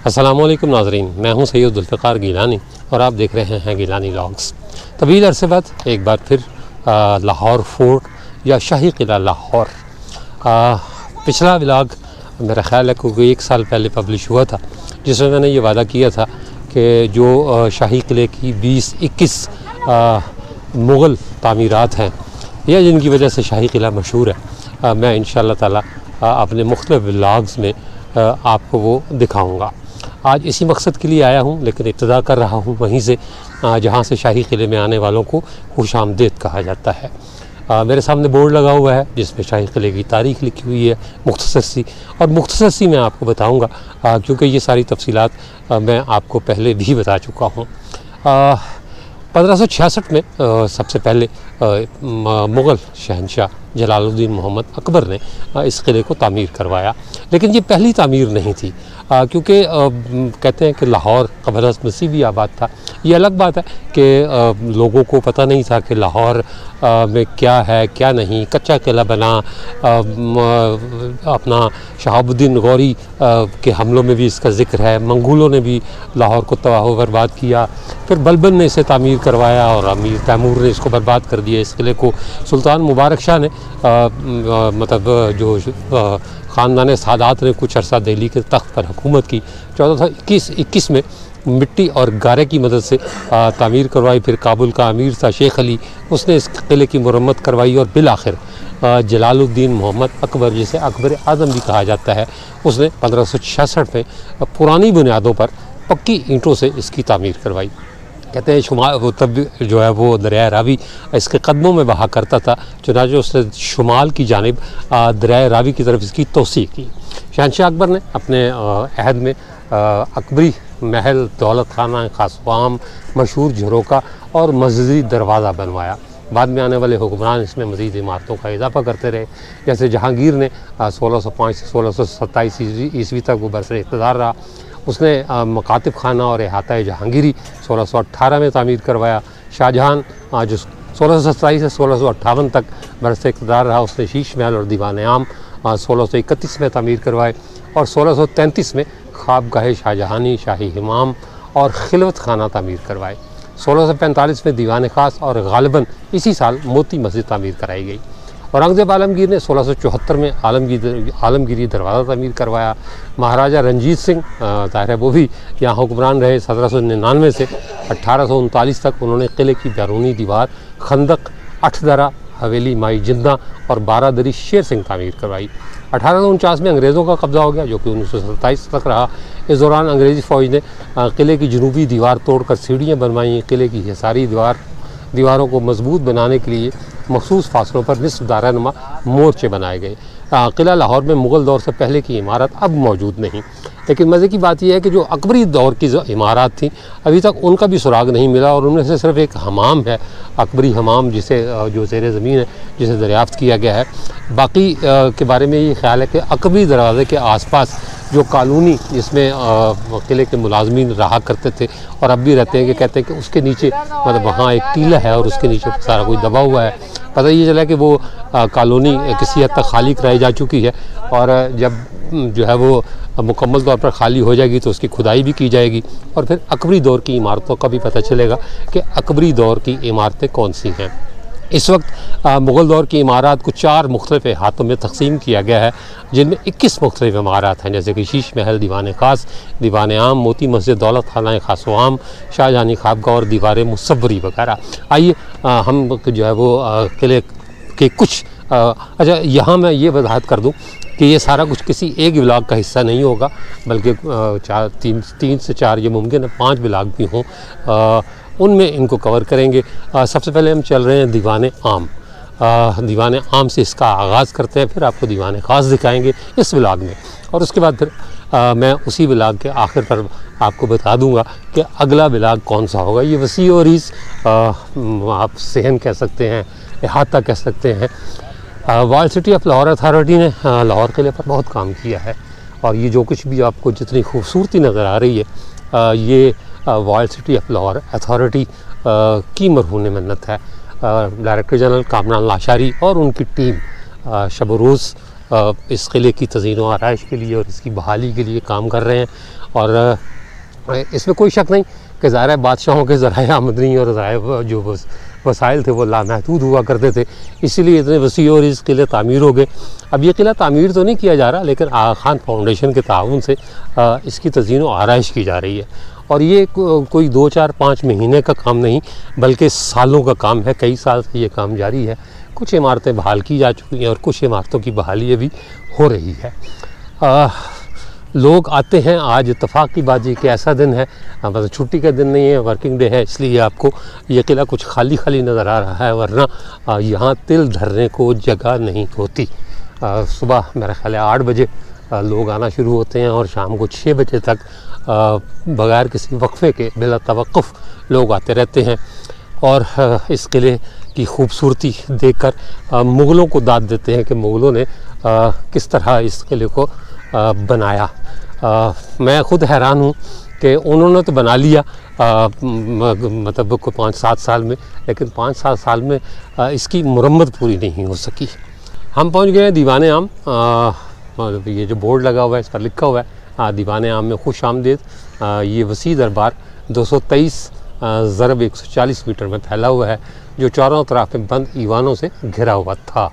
अस्सलामुअलैकुम नाज़रीन, मैं हूं सैयद जुल्फ़िकार गिलानी और आप देख रहे हैं गिलानी व्लॉग्स। तवील अरसे बाद एक बार फिर लाहौर फोर्ट या शाही किला लाहौर। पिछला व्लॉग मेरा ख़्याल है क्योंकि 1 साल पहले पब्लिश हुआ था, जिसमें मैंने ये वादा किया था कि जो शाही किले की 20-21 मुग़ल तामीरात हैं या जिनकी वजह से शाही किला मशहूर है, मैं इंशाअल्लाह ताला अपने मुख्तलिफ़ व्लॉग्स में आपको वो दिखाऊँगा। आज इसी मकसद के लिए आया हूँ, लेकिन इब्तिदा कर रहा हूँ वहीं से जहाँ से शाही किले में आने वालों को खुशामदीद कहा जाता है। मेरे सामने बोर्ड लगा हुआ है जिसमें शाही किले की तारीख़ लिखी हुई है मुख्तसर सी, और मुख्तसर सी मैं आपको बताऊँगा क्योंकि ये सारी तफसीलात मैं आपको पहले भी बता चुका हूँ। 1566 में सबसे पहले मुग़ल शहंशाह जलालुद्दीन मोहम्मद अकबर ने इस किले को तामीर करवाया, लेकिन ये पहली तामीर नहीं थी क्योंकि कहते हैं कि लाहौर क़ब्ल मसीह भी आबाद था। ये अलग बात है कि लोगों को पता नहीं था कि लाहौर में क्या है क्या नहीं। कच्चा किला बना, अपना शहाबुद्दीन गौरी के हमलों में भी इसका ज़िक्र है। मंगोलों ने भी लाहौर को तबाह बर्बाद किया, फिर बलबन ने इसे तामीर करवाया और अमीर तैमूर ने इसको बर्बाद कर दिया। इस किले को सुल्तान मुबारक शाह ने मतलब जो ख़ानदान सादात ने कुछ अरसा दिल्ली के तख्त पर हुकूमत की 1421 में मिट्टी और गारे की मदद से तामीर करवाई। फिर काबुल का अमीर था शेख अली, उसने इस किले की मुरम्मत करवाई और बिल आखिर जलालुद्दीन मोहम्मद अकबर, जिसे अकबर आज़म भी कहा जाता है, उसने 1566 में पुरानी बुनियादों पर पक्की ईंटों से इसकी तामीर करवाई। कहते हैं शुमाल वो तब जो है वो दरिया रावी इसके कदमों में बहा करता था, चुनांचे उसने शुमाल की जानिब दरिया रावी की तरफ इसकी तोसी की। शहंशाह अकबर ने अपने अहद में अकबरी महल, दौलत खाना, खासवाम, मशहूर झरोका और मस्जिदी दरवाज़ा बनवाया। बाद में आने वाले हुक्मरान इसमें मज़ीद इमारतों का इजाफा करते रहे। जैसे जहांगीर ने 1605 से 1627 ईस्वी तक वो बरसर इक़्तिदार रहा। उसने मकातिब खाना और अहाता जहांगीरी 1618 में तामीर करवाया। शाहजहां जो 1627 से 1658 तक बरसर इक़्तिदार रहा, उसने शीश महल और दीवान आम 1631 में तामीर करवाए और 1633 में ख्वाबगाह शाहजहानी, शाही हिमाम और खिलवत खाना तामीर करवाए। 1645 में दीवान ख़ास और गालिबन इसी साल मोती मस्जिद तामीर कराई गई। औरंगज़ेब आलमगीर ने 1674 में आलमगीरी दरवाज़ा तामीर करवाया। महाराजा रंजीत सिंह ज़ाहिर है वो भी यहाँ हुक्मरान रहे। 1799 से 1839 तक उन्होंने किले की बैरूनी दीवार, खंदक, 8 दरा, हवेली माई जिंदा और 12 दरी शेर सिंह तामीर करवाई। 1849 में अंग्रेज़ों का कब्ज़ा हो गया, जो कि 1927 तक रहा। इस दौरान अंग्रेज़ी फ़ौज ने किले की जनूबी दीवार तोड़कर सीढ़ियाँ बनवाई। किले की हिसारी दीवारों को मजबूत बनाने के लिए मखसूस फासलों पर निस्फ दायरानुमा मोर्चे बनाए गए। किला लाहौर में मुग़ल दौर से पहले की इमारत अब मौजूद नहीं, लेकिन मज़े की बात यह है कि जो अकबरी दौर की जो इमारत थी अभी तक उनका भी सुराग नहीं मिला, और उनमें से सिर्फ एक हमाम है, अकबरी हमाम, जिसे जो ज़ेर ज़मीन है, जिसे दरियाफ़्त किया गया है। बाकी के बारे में ये ख्याल है कि अकबरी दरवाज़े के आसपास जो कॉलोनी जिसमें किले के मुलाजमीन रहा करते थे और अब भी रहते हैं, कि कहते हैं कि उसके नीचे मतलब वहाँ एक टीला है और उसके नीचे सारा कुछ दबा हुआ है। पता ये चला कि वो कॉलोनी किसी हद तक खाली कराई जा चुकी है, और जब जो है वो मुकम्मल तौर पर खाली हो जाएगी तो उसकी खुदाई भी की जाएगी और फिर अकबरी दौर की इमारतों का भी पता चलेगा कि अकबरी दौर की इमारतें कौन सी हैं। इस वक्त मुग़ल दौर की इमारत को 4 मुख्तलिफ़ हाथों में तकसीम किया गया है, जिनमें 21 मुख्तलिफ़ इमारत हैं, जैसे कि शीश महल, दीवान ख़ास, दीवान आम, मोती मस्जिद, दौलत खाना खासवाम, शाहजहानी ख्वाबगाह और दीवार मुसव्वरी वगैरह। आइए हम जो है वो किले के कुछ अच्छा, यहाँ मैं ये वजाहत कर दूँ कि ये सारा कुछ किसी एक व्लॉग का हिस्सा नहीं होगा, बल्कि 3 से 4 ये मुमकिन है 5 व्लॉग भी हों, उनमें इनको कवर करेंगे। सबसे पहले हम चल रहे हैं दीवान आम। दीवान आम से इसका आगाज़ करते हैं, फिर आपको दीवान ख़ास दिखाएंगे इस व्लॉग में, और उसके बाद फिर मैं उसी व्लॉग के आखिर पर आपको बता दूंगा कि अगला व्लॉग कौन सा होगा। ये वसी और इस आप सहन कह सकते हैं, अहाता कह सकते हैं। World city of Lahore authority ने लाहौर किले पर बहुत काम किया है और ये जो कुछ भी आपको जितनी खूबसूरती नज़र आ रही है ये royal city of Lahore authority की मरहून मन्नत है। डायरेक्टर जनरल कामरान लाशारी और उनकी टीम शब रोज़ इस किले की तज़ीन व आराइश के लिए और इसकी बहाली के लिए काम कर रहे हैं। और इसमें कोई शक नहीं कि ज़ाहिर है बादशाहों के ज़राए आमदनी और ज़राए जो वसाइल थे वो लामहदूद हुआ करते थे, इसीलिए इतने वसी और इस किले तामीर हो गए। अब ये किला तामीर तो नहीं किया जा रहा, लेकिन आगा खान फाउंडेशन के ताउन से इसकी तज़ीन व आराइश की जा रही है। और ये कोई 2, 4, 5 महीने का काम नहीं बल्कि सालों का काम है। कई साल से ये काम जारी है। कुछ इमारतें बहाल की जा चुकी हैं और कुछ इमारतों की बहाली अभी हो रही है। लोग आते हैं। आज इत्तफाक़ की बात ये कि ऐसा दिन है, मतलब छुट्टी का दिन नहीं है, वर्किंग डे है, इसलिए आपको ये किला कुछ खाली खाली नज़र आ रहा है, वरना यहाँ तिल धरने को जगह नहीं होती। सुबह मेरा ख्याल है 8 बजे लोग आना शुरू होते हैं और शाम को 6 बजे तक बगैर किसी वक्फे के बिला तवक्कुफ़ लोग आते रहते हैं। और इस किले की खूबसूरती देखकर मुग़लों को दाद देते हैं कि मुग़लों ने किस तरह इस किले को बनाया। मैं ख़ुद हैरान हूँ कि उन्होंने तो बना लिया मतलब को 5-7 साल में, लेकिन 5-7 साल में इसकी मुरम्मत पूरी नहीं हो सकी। हम पहुँच गए हैं दीवाने आम। ये जो बोर्ड लगा हुआ है इस पर लिखा हुआ है दीवाने आम में खुश आमदीद। ये वसी दरबार 223 ज़रब 140 मीटर में फैला हुआ है, जो चारों तरफ में बंद ईवानों से घिरा हुआ था।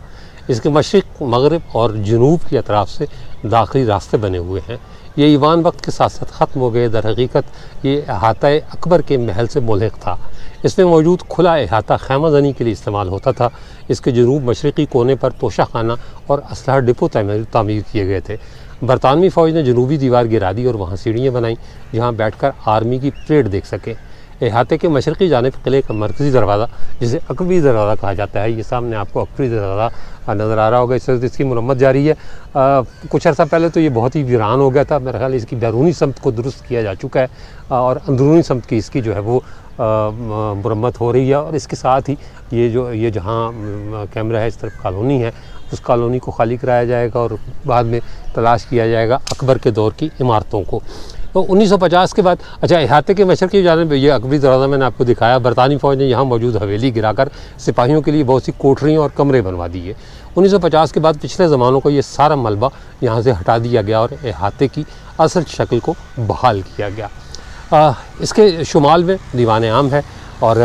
इसके मशरिक़, मगरिब और जनूब की अतराफ से दाखिली रास्ते बने हुए हैं। ये ईवान वक्त के साथ साथ ख़त्म हो गए। दर हकीकत ये अहाता अकबर के महल से मुल्हिक़ था। इसमें मौजूद खुला अहाता खैमा ज़नी के लिए इस्तेमाल होता था। इसके जनूब मशरक़ी कोने पर तोशा खाना और असलहा डिपो तामीर किए गए थे। बरतानवी फ़ौज ने जनूबी दीवार गिरा दी और वहाँ सीढ़ियाँ बनाईं जहाँ बैठकर आर्मी की परेड देख सके। अहाते के मशरक़ी जानिब किले का मरकज़ी दरवाज़ा, जिसे अकबरी दरवाज़ा कहा जाता है, ये सामने आपको अकबरी दरवाज़ा नज़र आ रहा होगा। इस वक्त इसकी मुरम्मत जारी है। कुछ अर्सा पहले तो ये बहुत ही वीरान हो गया था। मेरा ख्याल इसकी बैरूनी समत को दुरुस्त किया जा चुका है और अंदरूनी समत की इसकी जो है वो मुरम्मत हो रही है। और इसके साथ ही ये जहाँ कैमरा है, इस तरफ कॉलोनी है, उस कॉलोनी को खाली कराया जाएगा और बाद में तलाश किया जाएगा अकबर के दौर की इमारतों को। तो 1950 के बाद अहाते के मशरक़ी जानिब ये अकबरी दरवाज़ा मैंने आपको दिखाया। बरतानी फ़ौज ने यहाँ मौजूद हवेली गिराकर सिपाहियों के लिए बहुत सी कोठरियाँ और कमरे बनवा दिए। 1950 के बाद पिछले ज़मानों को ये सारा मलबा यहाँ से हटा दिया गया और अहाते की असल शक्ल को बहाल किया गया। इसके शुमाल में दीवाने आम है और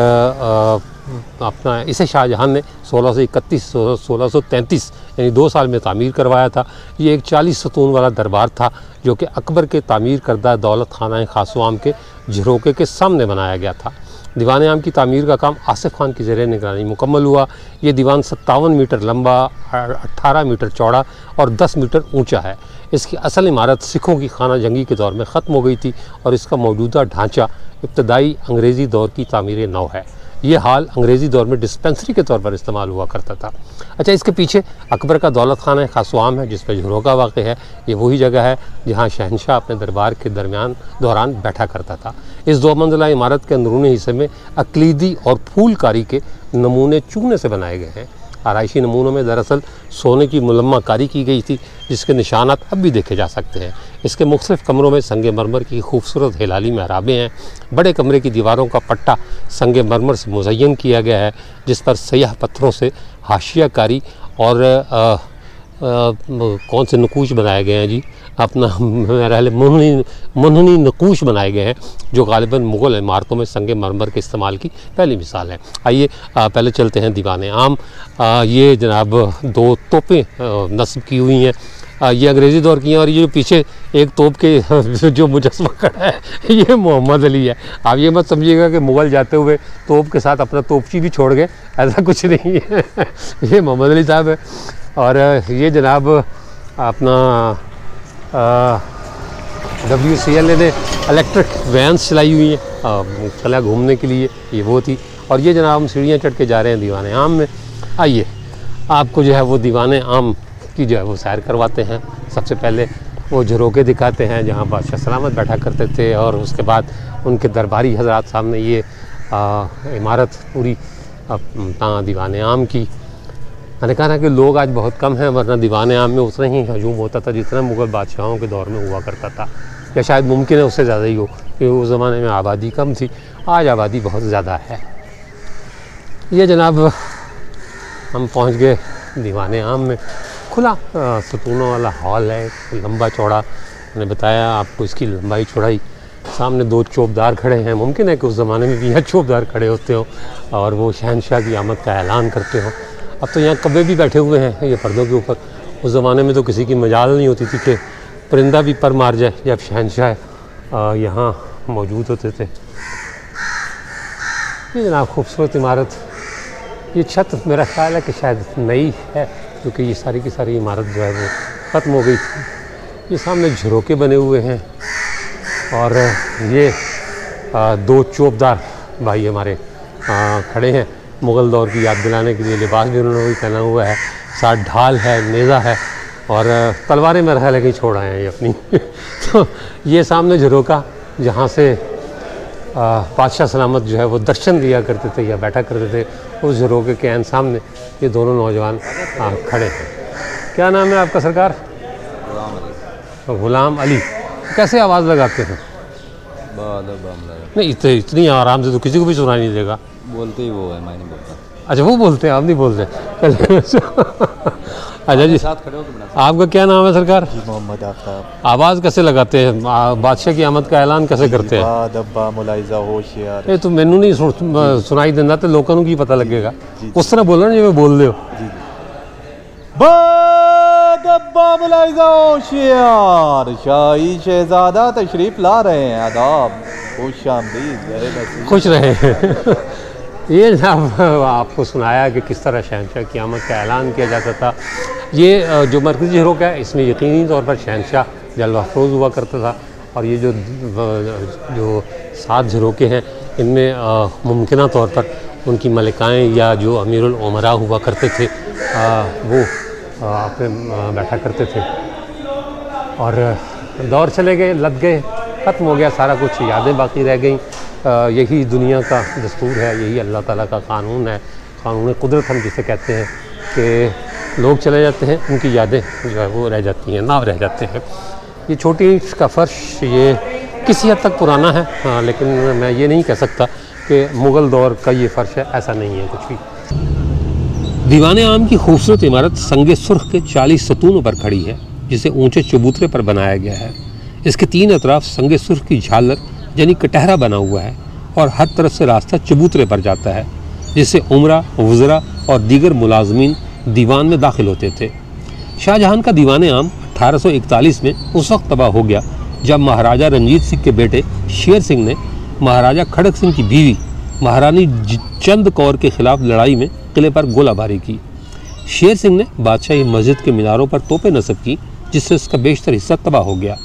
अपना इसे शाहजहां ने 1631-1633 यानी 2 साल में तामीर करवाया था। ये एक 40 सतून वाला दरबार था जो कि अकबर के तामीर करदा दौलत खाना खासवाम के झरोके के सामने बनाया गया था। दीवान आम की तामीर का काम आसिफ खान की ज़ेरे निगरानी मुकम्मल हुआ। ये दीवान 57 मीटर लंबा, 18 मीटर चौड़ा और 10 मीटर ऊंचा है। इसकी असल इमारत सिखों की खाना जंगी के दौर में ख़त्म हो गई थी और इसका मौजूदा ढांचा इब्तदाई अंग्रेज़ी दौर की तामीर नौ है। ये हाल अंग्रेज़ी दौर में डिस्पेंसरी के तौर पर इस्तेमाल हुआ करता था। इसके पीछे अकबर का दौलत खाना खासवाम है जिस पर झरोका वाक़ है। ये वही जगह है जहाँ शहनशाह अपने दरबार के दौरान बैठा करता था। इस 2 मंजिला इमारत के अंदरूनी हिस्से में अकलीदी और फूलकारी के नमूने चूने से बनाए गए हैं। आराइशी नमूनों में दरअसल सोने की मुलम्मा कारी की गई थी जिसके निशानात अब भी देखे जा सकते हैं। इसके मुख्तलिफ़ कमरों में संगे मरमर की खूबसूरत हिलाली महराबें हैं। बड़े कमरे की दीवारों का पट्टा संगे मरमर से मुज़य्यन किया गया है जिस पर सयाह पत्थरों से हाशिया कारी और कौन से नकूश बनाए गए हैं जी, अपना मेरा मुनहनी नकूश बनाए गए हैं जो गालिबन मुग़ल इमारतों में संगे मरमर के इस्तेमाल की पहली मिसाल है। आइए पहले चलते हैं दीवाने आम। ये जनाब 2 तोपें नस्ब की हुई हैं। ये अंग्रेज़ी दौर की हैं और ये पीछे एक तोप के जो मुजस्मा खड़ा है ये मोहम्मद अली है। आप ये मत समझिएगा कि मुग़ल जाते हुए तोप के साथ अपना तोपची भी छोड़ गए, ऐसा कुछ नहीं है। ये मोहम्मद अली साहब है। और ये जनाब अपना WCL ने इलेक्ट्रिक वैन्स चलाई हुई हैं किला घूमने के लिए, ये वो थी। और ये जनाब हम सीढ़ियाँ चढ़ के जा रहे हैं दीवाने आम में। आइए आपको जो है वो दीवाने आम की जो है वो सैर करवाते हैं। सबसे पहले वो झरोके दिखाते हैं जहाँ बादशाह सलामत बैठा करते थे और उसके बाद उनके दरबारी हजरात सामने ये इमारत पूरी दीवाने आम की। मैंने कहा ना कि लोग आज बहुत कम हैं, वरना दीवान आम में उतना ही हजूम होता था जितना मुग़ल बादशाहों के दौर में हुआ करता था, या शायद मुमकिन है उससे ज़्यादा ही हो, क्योंकि उस ज़माने में आबादी कम थी, आज आबादी बहुत ज़्यादा है। ये जनाब हम पहुंच गए दीवान आम में। खुला सतूनों वाला हॉल है, लंबा चौड़ा। मैंने बताया आपको इसकी लंबाई चौड़ाई। सामने 2 चौबदार खड़े हैं। मुमकिन है कि उस ज़माने में भी यहाँ चौबदार खड़े होते हो और वो शहनशाह की आमद का ऐलान करते हो। अब तो यहाँ कब्बे भी बैठे हुए हैं ये पर्दों के ऊपर। उस ज़माने में तो किसी की मजाल नहीं होती थी कि परिंदा भी पर मार जाए जब शहनशाह यहाँ मौजूद होते थे। ये जनाब खूबसूरत इमारत। ये छत मेरा ख्याल है कि शायद नई है, क्योंकि ये सारी की सारी इमारत जो है वो ख़त्म हो गई थी। ये सामने झरोके बने हुए हैं और ये 2 चौबदार भाई हमारे खड़े हैं मुग़ल दौर की याद दिलाने के लिए। लिबास भी उन्होंने वही पहना हुआ है, साथ ढाल है, नेज़ा है और तलवारें मेरा ख्याल है कहीं छोड़ आए हैं ये अपनी। तो ये सामने झरोका जहाँ से बादशाह सलामत जो है वो दर्शन दिया करते थे या बैठा करते थे, उस झरोके के ऐन सामने ये दोनों नौजवान खड़े हैं। क्या नाम है आपका सरकार? गुलाम अली। कैसे आवाज़ लगाते हैं? नहीं इतनी आराम से तो किसी को भी सुनाई नहीं देगा। बोलते ही वो है, मैं नहीं बोलता। अच्छा वो बोलते हैं, आप नहीं बोलते। अच्छा जी, साथ खड़े हो तुम। आपका क्या नाम है सरकार? जी मोहम्मद आफ्ताब। आवाज़ कैसे लगाते हैं? बादशाह की आमद का ऐलान कैसे करते हैं? दब्बा मुलाइजा होशियार। ये तो मैनू नहीं सुनाई देता, तो लोगों को की पता लगेगा। उस तरह बोलो ना जो बोल रहे हो। दब्बा मुलाइजा होशियार, शाही शहजादा तशरीफ ला रहे हैं। आदाब, खुश खुश रहे। ये आपको सुनाया कि किस तरह शहनशाह की आमद का ऐलान किया जाता था। ये जो मरकज़ी झरोका है इसमें यकीनी तौर पर शहनशाह जलवा अफरोज़ हुआ करता था। और ये जो 7 झरोके हैं इनमें मुमकिन तौर पर उनकी मलिकाएँ या जो अमीरुल उमरा हुआ करते थे वो अपने बैठा करते थे। और दौर चले गए, लग गए, ख़त्म हो गया सारा कुछ, यादें बाकी रह गई। यही दुनिया का दस्तूर है, यही अल्लाह ताला का कानून है, कानून कुदरत हम जिसे कहते हैं कि लोग चले जाते हैं, उनकी यादें जो है वो रह जाती हैं, नाव रह जाते हैं। ये छोटी ईंट का फ़र्श ये किसी हद तक पुराना है, हाँ, लेकिन मैं ये नहीं कह सकता कि मुग़ल दौर का ये फ़र्श है, ऐसा नहीं है कुछ भी। दीवान आम की खूबसूरत इमारत संगे सुर्ख के 40 सतूनों पर खड़ी है, जिसे ऊंचे चबूतरे पर बनाया गया है। इसके 3 अतराफ संगे सुर्ख की झालर यानी कटहरा बना हुआ है और हर तरफ से रास्ता चबूतरे पर जाता है, जिससे उमरा, वज़रा और दीगर मुलाजमीन दीवान में दाखिल होते थे। शाहजहां का दीवान आम 1841 में उस वक्त तबाह हो गया जब महाराजा रंजीत सिंह के बेटे शेर सिंह ने महाराजा खड़क सिंह की बीवी महारानी चंद कौर के खिलाफ लड़ाई में किले पर गोलाबारी की। शेर सिंह ने बादशाही मस्जिद के मीनारों पर तोपें नस्ब की, जिससे उसका बेशतर हिस्सा तबाह हो गया।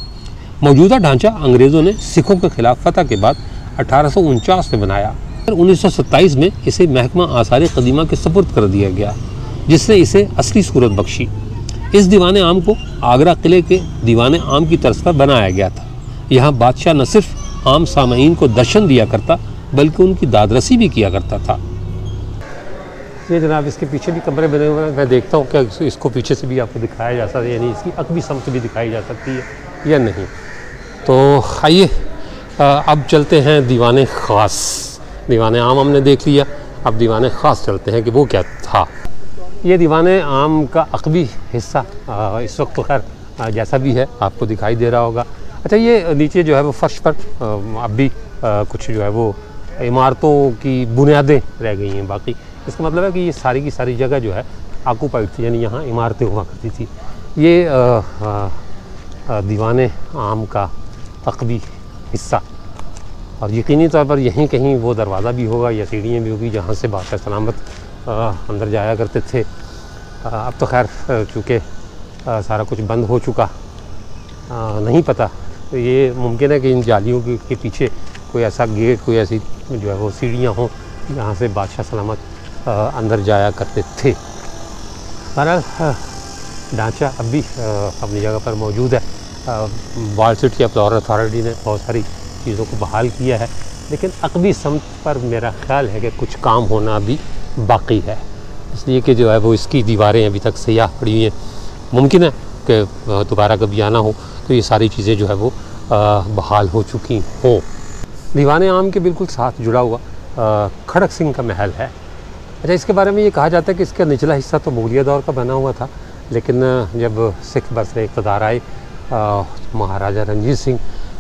मौजूदा ढांचा अंग्रेज़ों ने सिखों के खिलाफ फतह के बाद 1849 में बनाया। 1927 में इसे महकमा आसार कदीमा के सपुर्द कर दिया गया, जिसने इसे असली सूरत बख्शी। इस दीवान आम को आगरा किले के दीवान आम की तर्ज पर बनाया गया था। यहाँ बादशाह न सिर्फ आम सामईन को दर्शन दिया करता बल्कि उनकी दादरसी भी किया करता था। ये जनाब इसके पीछे भी कमरे बने हुए हैं। मैं देखता हूँ क्या इसको पीछे से भी आपको दिखाया जा सकता है, यानी इसकी अकबी समत भी दिखाई जा सकती है या नहीं। तो आइए अब चलते हैं दीवान ख़ास। दीवान आम हमने देख लिया, अब दीवान ख़ास चलते हैं कि वो क्या था। ये दीवान आम का अकबी हिस्सा इस वक्त खैर जैसा भी है आपको दिखाई दे रहा होगा। अच्छा, ये नीचे जो है वो फर्श पर अब भी कुछ जो है वो इमारतों की बुनियादें रह गई हैं बाकी। इसका मतलब है कि ये सारी की सारी जगह जो है आकूपाइड थी, यानी यहाँ इमारतें हुआ करती थी। ये दीवान आम का अकबी हिस्सा, और यकीनी तौर पर यहीं कहीं वो दरवाज़ा भी होगा या सीढ़ियाँ भी होगी जहाँ से बादशाह सलामत अंदर जाया करते थे। अब तो खैर चूँकि सारा कुछ बंद हो चुका, नहीं पता, तो ये मुमकिन है कि इन जालियों के पीछे कोई ऐसा गेट, कोई ऐसी जो है वो सीढ़ियाँ हों जहाँ से बादशाह सलामत अंदर जाया करते थे। बहरहाल ढांचा अब भी अपनी जगह पर मौजूद है। वाल सिटी फ्लावर अथॉरिटी ने बहुत सारी चीज़ों को बहाल किया है, लेकिन अकबी समत पर मेरा ख्याल है कि कुछ काम होना भी बाकी है। इसलिए कि जो है वो इसकी दीवारें अभी तक सयाह पड़ी हुई हैं। मुमकिन है कि दोबारा कभी आना हो तो ये सारी चीज़ें जो है वो बहाल हो चुकी हों। दीवान आम के बिल्कुल साथ जुड़ा हुआ खड़क सिंह का महल है। अच्छा, इसके बारे में ये कहा जाता है कि इसका निचला हिस्सा तो मुगलिया दौर का बना हुआ था, लेकिन जब सिख बरसरे इक़्तिदार आए महाराजा रंजीत सिंह,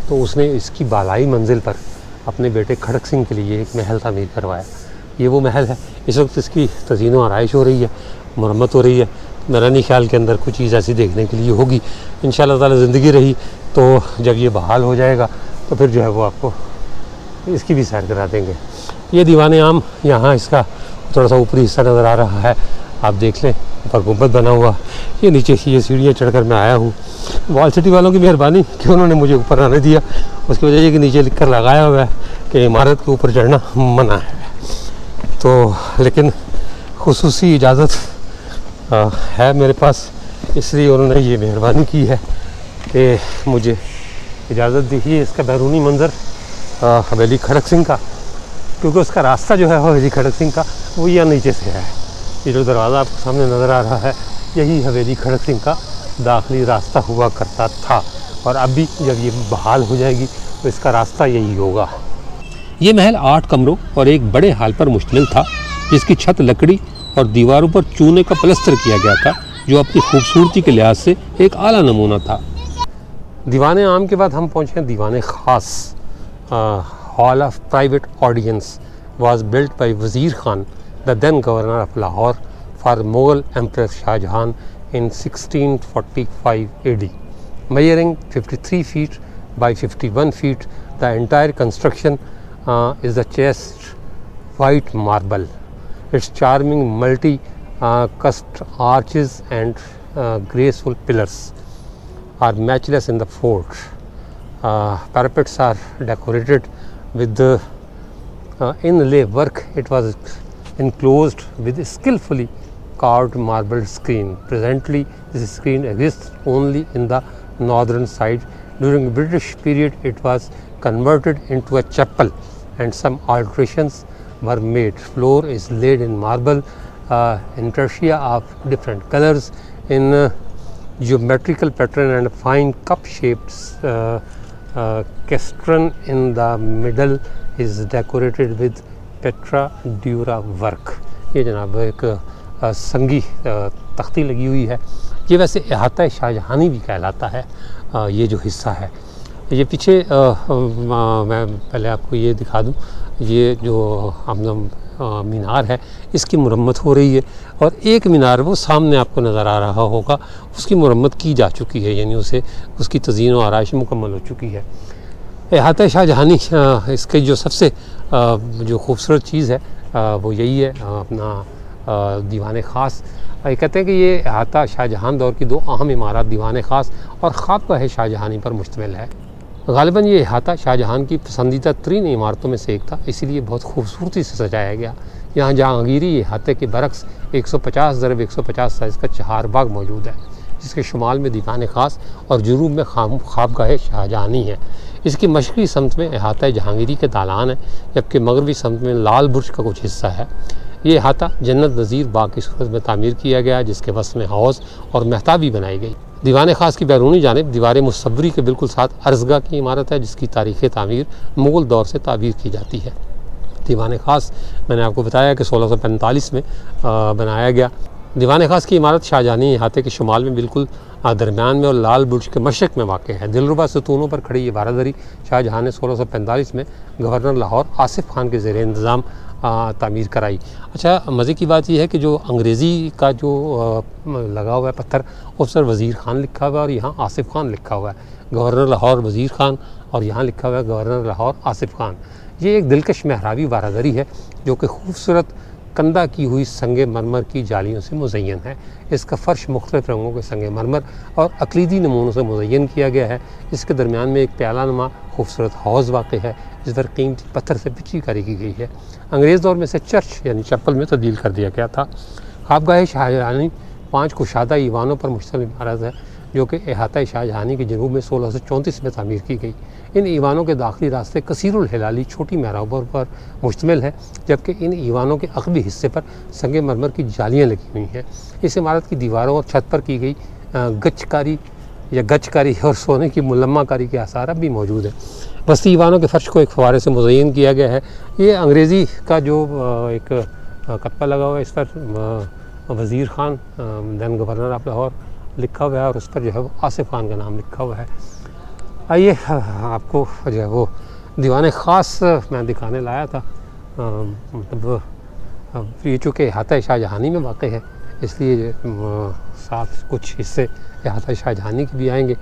तो उसने इसकी बालाई मंजिल पर अपने बेटे खड़क सिंह के लिए एक महल तामीर करवाया। ये वो महल है। इस वक्त इसकी तज़ीन व आराइश हो रही है, मरम्मत हो रही है। मेरा नहीं ख्याल के अंदर कुछ चीज़ ऐसी देखने के लिए होगी। इंशाअल्लाह ताला ज़िंदगी रही तो जब ये बहाल हो जाएगा तो फिर जो है वो आपको इसकी भी सैर करा देंगे। ये दीवान आम, यहाँ इसका थोड़ा सा ऊपरी हिस्सा नज़र आ रहा है, आप देख लें, ऊपर गुंबद बना हुआ। ये नीचे ये सीढ़ियाँ चढ़कर मैं आया हूँ। वॉल सिटी वालों की मेहरबानी कि उन्होंने मुझे ऊपर आने दिया। उसकी वजह ये कि नीचे लिख कर लगाया हुआ है कि इमारत के ऊपर चढ़ना मना है, तो लेकिन खुसूसी इजाज़त है मेरे पास, इसलिए उन्होंने ये मेहरबानी की है कि मुझे इजाज़त दी है। इसका बैरूनी मंज़र हवेली खड़क सिंह का, क्योंकि उसका रास्ता जो है हवेली खड़क सिंह का वो यहाँ नीचे से है। ये जो दरवाज़ा आपके सामने नज़र आ रहा है, यही हवेली खड़क सिंह का दाखिली रास्ता हुआ करता था, और अभी जब ये बहाल हो जाएगी तो इसका रास्ता यही होगा। ये महल 8 कमरों और एक बड़े हाल पर मुश्तमिल था, जिसकी छत लकड़ी और दीवारों पर चूने का प्लस्तर किया गया था, जो अपनी खूबसूरती के लिहाज से एक आला नमूना था। दीवान आम के बाद हम पहुँचे दीवान ख़ास। Hall of private audience was built by Wazir Khan, the then governor of Lahore, for Mughal Emperor Shah Jahan in 1645 AD. Measuring 53 feet by 51 feet, the entire construction is the chaste white marble. Its charming multi-cast arches and graceful pillars are matchless in the fort. Parapets are decorated with the inlay work. It was enclosed with skillfully carved marble screen. Presently, this screen exists only in the northern side. During the British period, it was converted into a chapel, and some alterations were made. Floor is laid in marble, intarsia of different colors in geometrical pattern, and fine cup-shaped castron in the middle is decorated with Petra Dura work. ये जनाब एक संगी तख्ती लगी हुई है। ये वैसे अहाता शाहजहानी भी कहलाता है ये जो हिस्सा है। ये पीछे मैं पहले आपको ये दिखा दूँ, ये जो मीनार है इसकी मुरम्मत हो रही है, और एक मीनार वो सामने आपको नज़र आ रहा होगा, उसकी मुरम्मत की जा चुकी है, यानी उसकी तज़ीन व आराइश मुकम्मल हो चुकी है। अहाता शाहजहानी इसकी जो सबसे जो खूबसूरत चीज़ है वो यही है, अपना दीवान ख़ास। ये कहते हैं कि ये अहाता शाहजहां दौर की 2 अहम इमारत दीवान ख़ास और ख़ाबगाह शाहजहानी पर मुश्तमिल है। ग़ालिबन ये अहाता शाहजहां की पसंदीदा तरीन इमारतों में से एक था, इसीलिए बहुत खूबसूरती से सजाया गया। यहाँ जहांगीरी अहाते के बरक्स 150x150 साइज़ का 4 बाग मौजूद है, जिसके शुमाल में दीवान ख़ास और जुनूब में ख़ाबगाह शाहजहानी है। इसकी मशरक़ी समत में अहाता जहांगीरी के दालान है, जबकि मगरबी समत में लाल बुर्ज का कुछ हिस्सा है। ये अहाता जन्नत नज़ीर बाग की सूरत में तामीर किया गया, जिसके वस में हौज़ और महताबी बनाई गई। दीवान ख़ास की बैरूनी जानिब दीवार मुसव्वरी के बिल्कुल साथ अर्ज़गाह की इमारत है, जिसकी तारीख़ तामीर मुग़ल दौर से ताबीर की जाती है। दीवान ख़ास मैंने आपको बताया कि 1645 में बनाया गया। दीवान ख़ास की इमारत शाहजहानी अहाते के शुमाल में बिल्कुल दरमियान में और लाल बुर्ज के मशरक़ में वाक़ है। दिलरुबा सतूनों पर खड़ी ये बारादरी शाहजहां ने 1645 में गवर्नर लाहौर आसिफ खान के ज़ेर इंतज़ाम तामीर कराई। अच्छा, मज़े की बात यह है कि जो अंग्रेज़ी का जो लगा हुआ है पत्थर, उस पर वज़ीर खान लिखा हुआ है और यहाँ आसिफ खान लिखा हुआ है। गवर्नर लाहौर वज़ीर खान और यहाँ लिखा हुआ है गवर्नर लाहौर आसिफ खान। ये एक दिलकश महराबी बारादरी है जो कि खूबसूरत कंदा की हुई संगे मरमर की जालियों से मुज़य्यन है। इसका फ़र्श मुख्तलिफ़ रंगों के संगे मरमर और अक़लीदी नमूनों से मुज़य्यन किया गया है। इसके दरमियान में एक प्याला नुमा खूबसूरत हौज़ वाक़ है, जिस पर कीमती पत्थर से बिछी कारी की गई है। अंग्रेज़ दौर में से चर्च यानी चैपल में तब्दील कर दिया गया था। ख़ाबगाह शाहजहानी 5 कुशादा ईवानों पर मुश्तमिल इमारत है, जो कि अहाता शाहजहानी के जनूब में 1634 में तामीर की गई। इन ईवानों के दाखिली रास्ते कसीरुल हिलाली छोटी मेहराबों पर मुश्तमिल है, जबकि इन ईवानों के अक़बी हिस्से पर संगे मरमर की जालियाँ लगी हुई हैं। इस इमारत की दीवारों और छत पर की गई गचकारी और सोने की मुलम्माकारी के आसार अब भी मौजूद हैं। बस्ती ईवानों के फ़र्श को एक फवारे से मुज़य्यन किया गया है। ये अंग्रेज़ी का जो एक कत्ता लगा हुआ है, इस पर Wazir Khan then governor of Lahore लिखा हुआ है और उस पर जो है वो आसिफ खान का नाम लिखा हुआ है। आइए आपको जो है वो दीवान ख़ास मैं दिखाने लाया था। मतलब ये चूँकि अहाता शाहजहानी में वाक़ है, इसलिए साथ कुछ हिस्से अहाता शाहजहानी के भी आएंगे।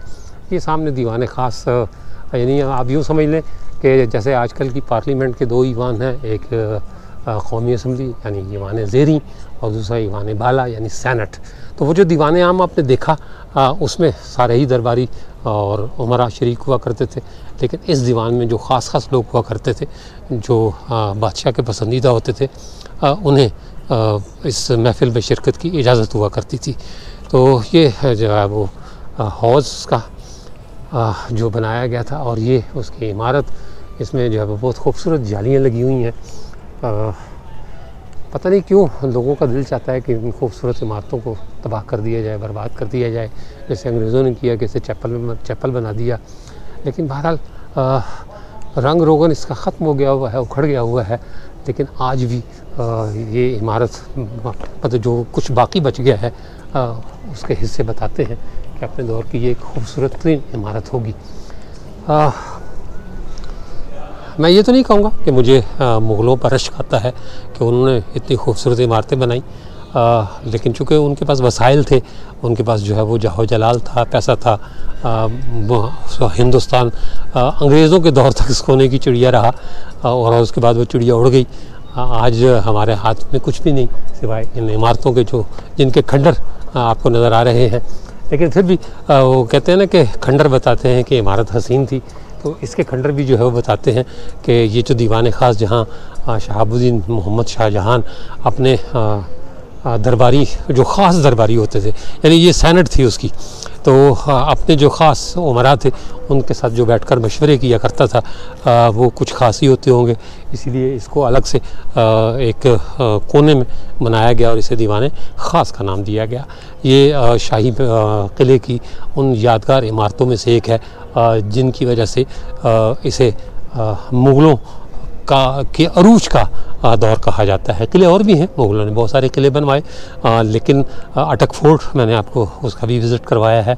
ये सामने दीवान ख़ास, यानी आप यूँ समझ लें कि जैसे आजकल की पार्लियामेंट के दो ईवान हैं, एक कौमी असम्बली यानी ईवान ज़ेरी और दूसरा ईवान बाला यानी सैनट। तो वो जो दीवान आम आपने देखा उसमें सारे ही दरबारी और उमरा शरीक हुआ करते थे, लेकिन इस दीवान में जो ख़ास लोग हुआ करते थे, जो बादशाह के पसंदीदा होते थे, उन्हें इस महफ़िल में शिरकत की इजाज़त हुआ करती थी। तो ये जो है वो हौज़ का जो बनाया गया था और ये उसकी इमारत, इसमें जो है बहुत खूबसूरत जालियाँ लगी हुई हैं। पता नहीं क्यों लोगों का दिल चाहता है कि इन खूबसूरत इमारतों को तबाह कर दिया जाए, बर्बाद कर दिया जाए, जैसे अंग्रेज़ों ने किया कि इसे चप्पल बना दिया। लेकिन बहरहाल रंग रोगन इसका ख़त्म हो गया हुआ है, उखड़ गया हुआ है, लेकिन आज भी ये इमारत मतलब जो कुछ बाकी बच गया है उसके हिस्से बताते हैं कि अपने दौर की ये एक खूबसूरत तरीन इमारत होगी। मैं ये तो नहीं कहूँगा कि मुझे मुग़लों पर रश्क आता है कि उन्होंने इतनी खूबसूरत इमारतें बनाई, लेकिन चूँकि उनके पास वसाइल थे, उनके पास जो है वो जाहो जलाल था, पैसा था। हिंदुस्तान अंग्रेज़ों के दौर तक सोने की चिड़िया रहा और उसके बाद वो चिड़िया उड़ गई। आज हमारे हाथ में कुछ भी नहीं सिवाय इन इमारतों के जिनके खंडर आपको नज़र आ रहे हैं। लेकिन फिर भी वो कहते हैं ना कि खंडर बताते हैं कि इमारत हसीन थी, तो इसके खंडर भी जो है वो बताते हैं कि ये जो दीवान ख़ास जहाँ शहाबुद्दीन मोहम्मद शाहजहान अपने दरबारी जो ख़ास दरबारी होते थे, यानी ये सैनट थी उसकी, तो अपने जो ख़ास उमरा थे उनके साथ जो बैठकर मशवरे किया करता था वो कुछ ख़ास ही होते होंगे, इसीलिए इसको अलग से एक कोने में बनाया गया और इसे दीवान ख़ास का नाम दिया गया। ये शाही किले की उन यादगार इमारतों में से एक है जिनकी वजह से इसे मुग़लों के अरूज का दौर कहा जाता है। किले और भी हैं, मुग़लों ने बहुत सारे किले बनवाए, लेकिन अटक फोर्ट मैंने आपको उसका भी विज़िट करवाया है।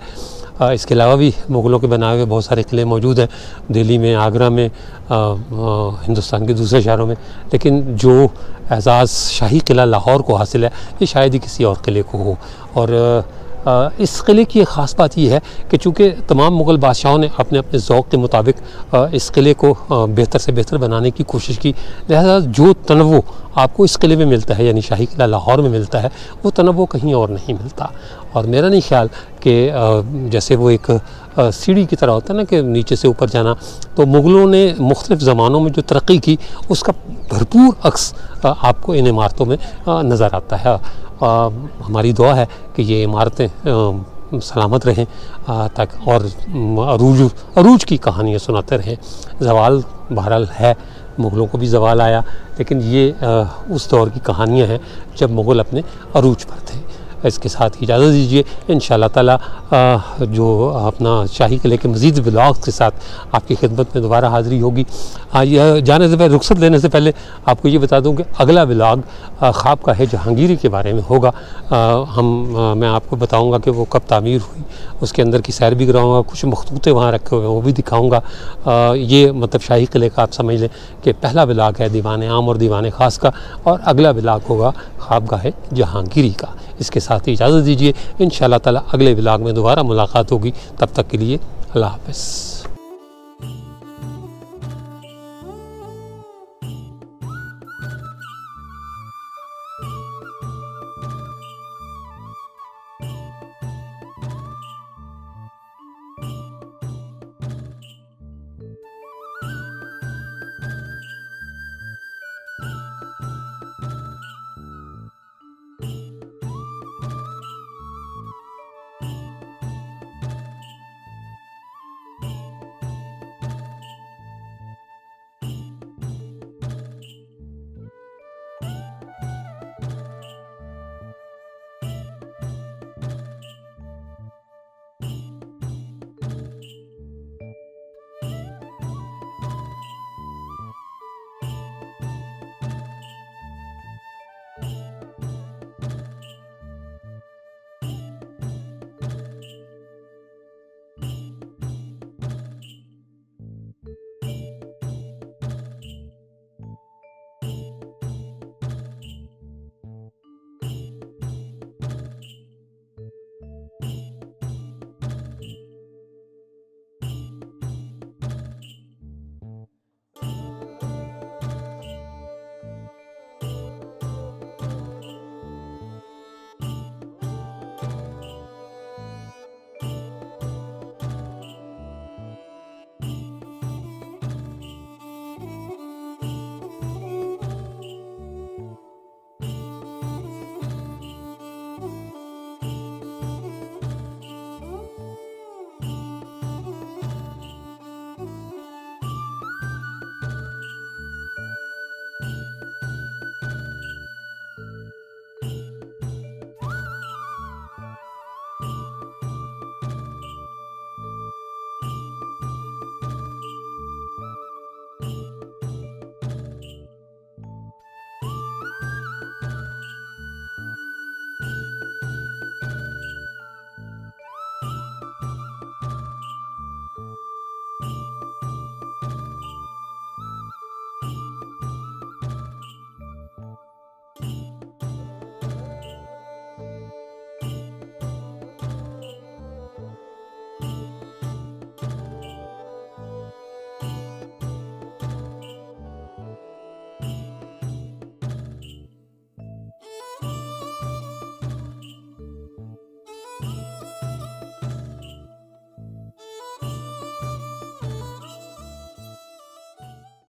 इसके अलावा भी मुग़लों के बनाए हुए बहुत सारे किले मौजूद हैं, दिल्ली में, आगरा में, हिंदुस्तान के दूसरे शहरों में। लेकिन जो एजाज़ शाही किला लाहौर को हासिल है, ये शायद ही किसी और किले को हो। और इस किले की एक ख़ास बात यह है कि चूँकि तमाम मुग़ल बादशाहों ने अपने अपने ज़ौक़ के मुताबिक इस किले को बेहतर से बेहतर बनाने की कोशिश की, लिहाजा जो तनव्वु आपको इस किले में मिलता है, यानी शाही किला लाहौर में मिलता है, वो तनव्वु कहीं और नहीं मिलता। और मेरा नहीं ख्याल कि जैसे वो एक सीढ़ी की तरह होता है ना कि नीचे से ऊपर जाना, तो मुग़लों ने मुख्तलिफ़ ज़मानों में जो तरक्की की उसका भरपूर अक्स आपको इन इमारतों में नज़र आता है। हमारी दुआ है कि ये इमारतें सलामत रहें ताकि और अरूज की कहानियाँ सुनाते रहें। ज़वाल बहरहाल है, मुग़लों को भी ज़वाल आया, लेकिन ये उस दौर की कहानियाँ हैं जब मुग़ल अपने अरूज पर थे। इसके साथ ही इजाज़त दीजिए, इंशाअल्लाह ताला जो अपना शाही किले के मज़ीद व्लॉग के साथ आपकी खिदमत में दोबारा हाज़िरी होगी। जाने से पहले, रुखसत लेने से पहले आपको ये बता दूं कि अगला व्लॉग ख़्वाबगाह जहांगीरी के बारे में होगा। मैं आपको बताऊंगा कि वो कब तामीर हुई, उसके अंदर की सैर भी कराऊँगा, कुछ मखतूते वहाँ रखे हुए हैं वो भी दिखाऊँगा। ये मतलब शाही किले का आप समझ लें कि पहला व्लॉग है दीवान आम और दीवान ख़ास का, और अगला व्लॉग होगा ख़्वाबगाह जहांगीरी का। इसके साथ ही इजाज़त दीजिए, इंशाअल्लाह ताला अगले व्लॉग में दोबारा मुलाकात होगी। तब तक के लिए अल्लाह हाफ़िज़।